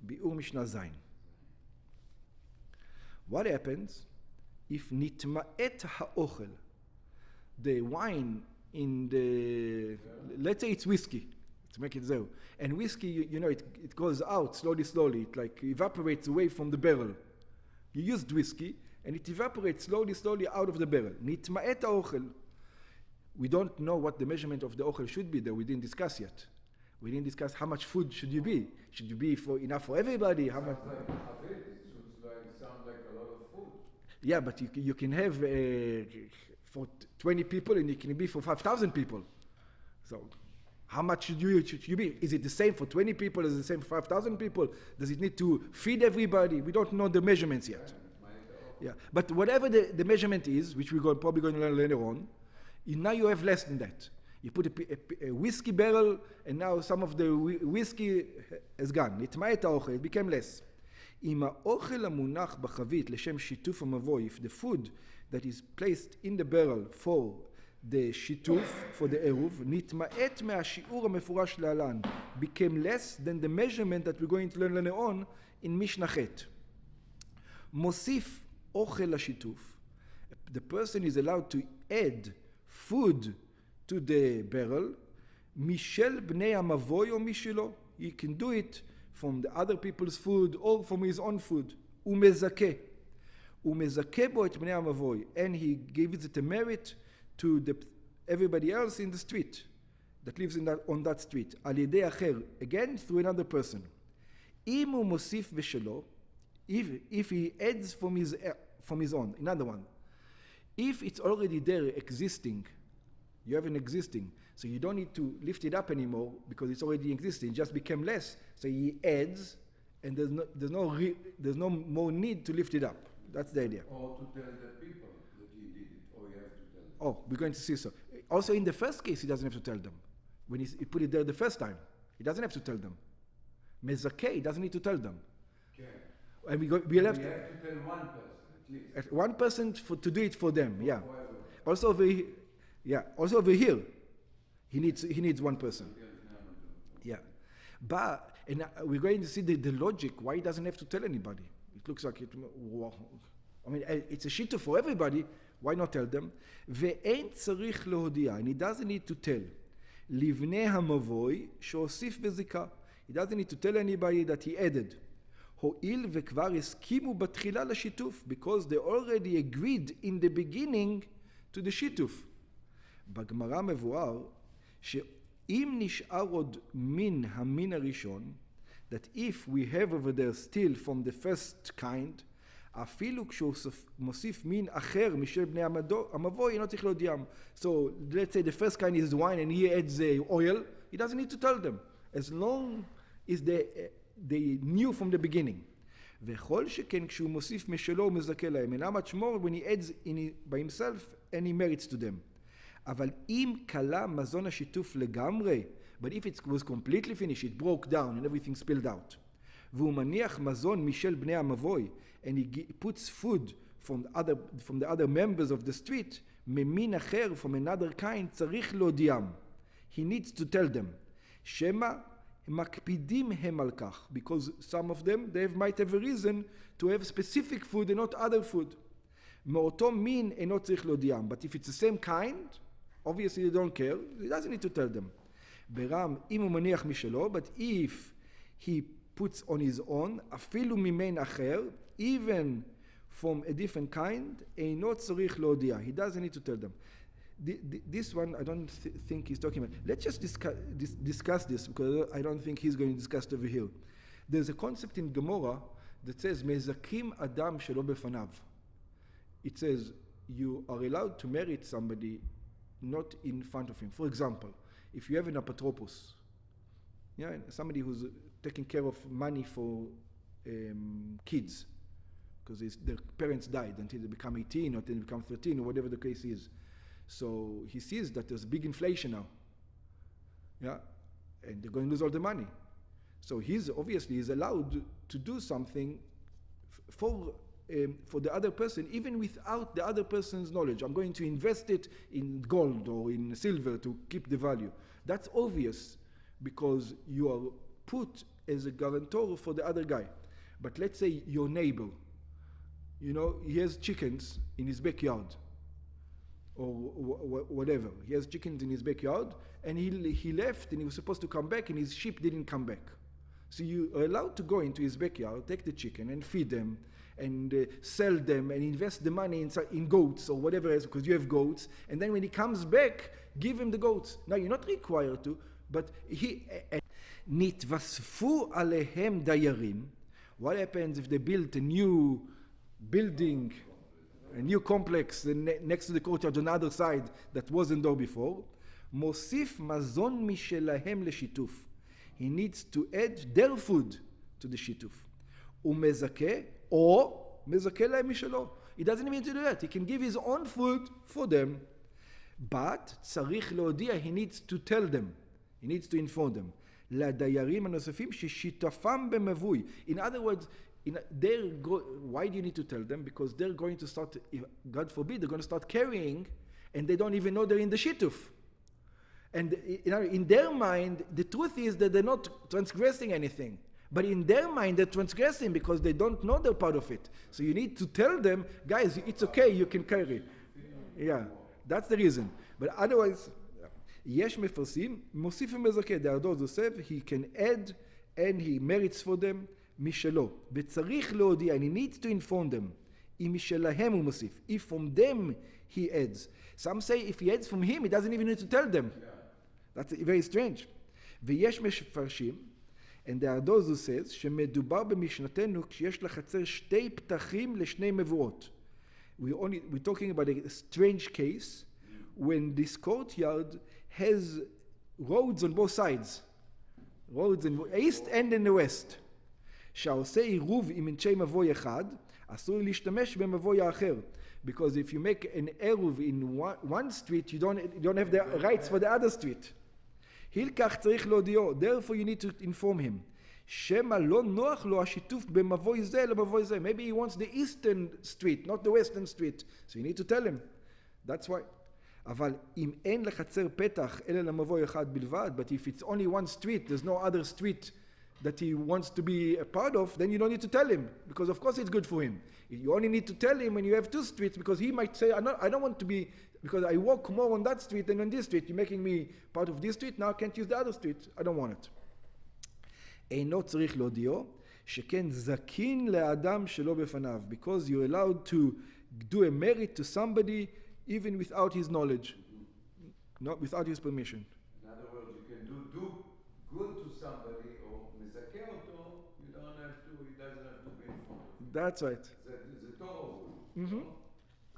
Bi'ur Mishnah Zayin. What happens if nitma'et ha'ochel, the wine in the, let's say it's whiskey, to make it zero, and whiskey, it goes out slowly, it like evaporates away from the barrel. You used whiskey, and it evaporates slowly out of the barrel. Nitma'et ha'ochel. We don't know what the measurement of the ochel should be there. We didn't discuss yet. We didn't discuss how much food should you be. Should you be enough for everybody? How much? Sounds like a lot of food. Yeah, but you can have for 20 people, and it can be for 5,000 people. So, how much should you be? Is it the same for 20 people as the same for 5,000 people? Does it need to feed everybody? We don't know the measurements yet. Yeah, but whatever the measurement is, which we're probably going to learn later on, now you have less than that. You put a whiskey barrel, and now some of the whiskey is gone. It became less. If the food that is placed in the barrel for the shituf, for the eruv, became less than the measurement that we're going to learn later on in Mishnah Chet. Mosif ochel shituf. The person is allowed to add food to the barrel, mishel bnei hamavoy or mishelo. He can do it from the other people's food or from his own food. Umezake bo et bnei hamavoy, and he gives it a merit to everybody else in the street that lives on that street. Al yedei acher, again through another person. Im hu mosif v'shelo, if he adds from his own, another one. If it's already there existing, you have an existing, so you don't need to lift it up anymore because it's already existing. It just became less, so he adds, and there's no more need to lift it up. That's the idea. Or to tell the people that he did it, or you have to tell them. Oh, we're going to see so. Also, in the first case, he doesn't have to tell them. When he put it there the first time, he doesn't have to tell them. Mezakeh, he doesn't need to tell them. Okay. And we have to tell one person at least. One person to do it for them. Yeah. Also over here, he needs one person. Yeah. But we're going to see the logic why he doesn't have to tell anybody. It looks like it. I mean, it's a shituf for everybody. Why not tell them? Ve'ein tzarich lehodia, and he doesn't need to tell. Livnei hamavoy sheosif vezika. He doesn't need to tell anybody that he added. Ho'il ve'kvar eskimu batchila lashituf, because they already agreed in the beginning to the shituf. בגמרא מבואר שאם נשאר עוד מן המין הראשון, that if we have over there still from the first kind, אפילו כשהוא מוסיף מין אחר משל בני המבוי, אינו צריך להודיעם. So let's say the first kind is wine and he adds oil, he doesn't need to tell them, as long as they knew from the beginning. וכל שכן כשהוא מוסיף משלו הוא מזכה להם, and how much more when he adds by himself and he merits to them. אבל אם קלה מזון השיתוף לגמרי, but if it was completely finished, it broke down and everything spilled out, והוא מניח מזון משל בני המבוי, and he puts food from the other members of the street, ממין אחר, from another kind, צריך להודיעם. He needs to tell them. שמא מקפידים הם על כך, because some of them, they might have a reason to have specific food and not other food. מאותו מין אינו צריך להודיעם. But if it's the same kind, obviously they don't care, he doesn't need to tell them. ברם, אם הוא מניח משלו, but if he puts on his own, אפילו ממין אחר, even from a different kind, אינו צריך להודיע. He doesn't need to tell them. This one, I don't think he's talking about. Let's just discuss this, because I don't think he's going to discuss it over here. There's a concept in Gemara that says, מזכים אדם שלא בפניו. It says, you are allowed to marry somebody not in front of him. For example, if you have an apotropos, somebody who's taking care of money for kids, because their parents died until they become 18 or until they become 13 or whatever the case is. So he sees that there's big inflation now, and they're going to lose all the money. So he's allowed to do something for the other person, even without the other person's knowledge. I'm going to invest it in gold or in silver to keep the value. That's obvious, because you are put as a guarantor for the other guy. But let's say your neighbor, he has chickens in his backyard, or whatever. He has chickens in his backyard, and he left, and he was supposed to come back, and his sheep didn't come back. So you are allowed to go into his backyard, take the chicken, and feed them, and sell them, and invest the money in goats, or whatever else, because you have goats, and then when he comes back, give him the goats. Now, you're not required to, but נתווספו עליהם דיירים. What happens if they built a new building, a new complex next to the courtyard on the other side that wasn't there before? מוסיף מזון משלהם לשיתוף. He needs to add their food to the שיתוף. ומזכה, או מזכה להם משלו. He doesn't even need to do that. He can give his own food for them. But צריך להודיע, he needs to tell them. He needs to inform them. לדיירים הנוספים ששיתפם במבוי. In other words, why do you need to tell them? Because they're going to start, God forbid, they're going to start carrying, and they don't even know they're in the shituf. And in their mind, the truth is that they're not transgressing anything. But in their mind, they're transgressing because they don't know they're part of it. So you need to tell them, guys, it's okay, you can carry. Yeah, that's the reason. But otherwise, יש מפרשים, מוסיפים מזכה, there are those who say, he can add, and he merits for them, משלו. וצריך להודיע, and he needs to inform them. אם משלהם הוא מוסיף. If from them he adds. Some say if he adds from him, he doesn't even need to tell them. That's very strange. ויש מפרשים, and there are those who says, שמדובר במשנתנו כשיש לחצר שתי פתחים לשני מבואות. We're talking about a strange case when this courtyard has roads on both sides. Roads in the east and in the west. שעושה עירוב עם אנשי מבוי אחד, אסור להשתמש במבוי האחר. Because if you make an eruv in one street, you don't have the rights for the other street. הילקח צריך להודיעו, therefore you need to inform him. שמא לא נוח לו השיתוף במבוי זה למבוי זה. Maybe he wants the eastern street, not the western street. So you need to tell him. That's why. אבל אם אין לחצר פתח אלא למבוי אחד בלבד, but if it's only one street, there's no other street that he wants to be a part of, then you don't need to tell him, because of course it's good for him. You only need to tell him when you have two streets, because he might say, I don't want to be, because I walk more on that street than on this street. You're making me part of this street, now I can't use the other street. I don't want it. אינו צריך להודיעו, שכן זקין לאדם שלא בפניו, because you're allowed to do a merit to somebody even without his knowledge, not without his permission. In other words, you can do good to somebody, or mezakeh oto, he doesn't have to be informed. That's right. The Torah. Mm-hmm.